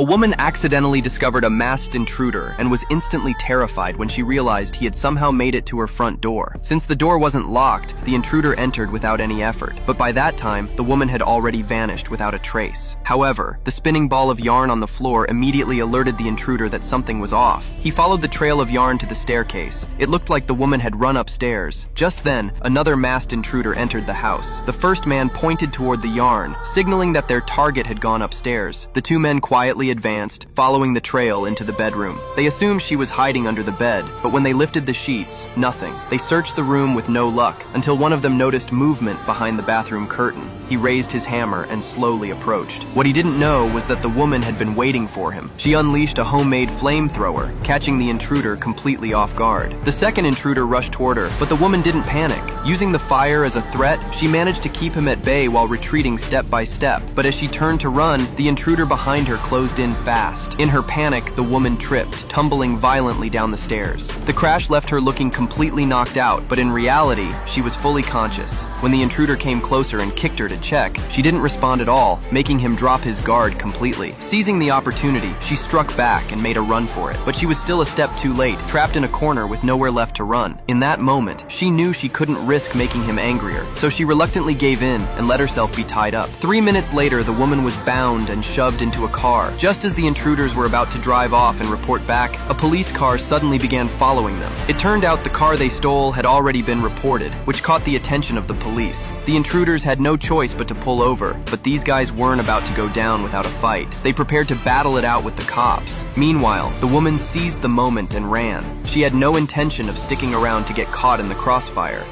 A woman accidentally discovered a masked intruder and was instantly terrified when she realized he had somehow made it to her front door. Since the door wasn't locked, the intruder entered without any effort, but by that time, the woman had already vanished without a trace. However, the spinning ball of yarn on the floor immediately alerted the intruder that something was off. He followed the trail of yarn to the staircase. It looked like the woman had run upstairs. Just then, another masked intruder entered the house. The first man pointed toward the yarn, signaling that their target had gone upstairs. The two men quietly advanced, following the trail into the bedroom. They assumed she was hiding under the bed, but when they lifted the sheets, nothing. They searched the room with no luck, until one of them noticed movement behind the bathroom curtain. He raised his hammer and slowly approached. What he didn't know was that the woman had been waiting for him. She unleashed a homemade flamethrower, catching the intruder completely off guard. The second intruder rushed toward her, but the woman didn't panic. Using the fire as a threat, she managed to keep him at bay while retreating step by step. But as she turned to run, the intruder behind her closed in fast. In her panic, the woman tripped, tumbling violently down the stairs. The crash left her looking completely knocked out, but in reality, she was fully conscious. When the intruder came closer and kicked her to check, she didn't respond at all, making him drop his guard completely. Seizing the opportunity, she struck back and made a run for it, but she was still a step too late, trapped in a corner with nowhere left to run. In that moment, she knew she couldn't risk making him angrier, so she reluctantly gave in and let herself be tied up. 3 minutes later, the woman was bound and shoved into a car. Just as the intruders were about to drive off and report back, a police car suddenly began following them. It turned out the car they stole had already been reported, which caught the attention of the police. The intruders had no choice but to pull over, but these guys weren't about to go down without a fight. They prepared to battle it out with the cops. Meanwhile, the woman seized the moment and ran. She had no intention of sticking around to get caught in the crossfire.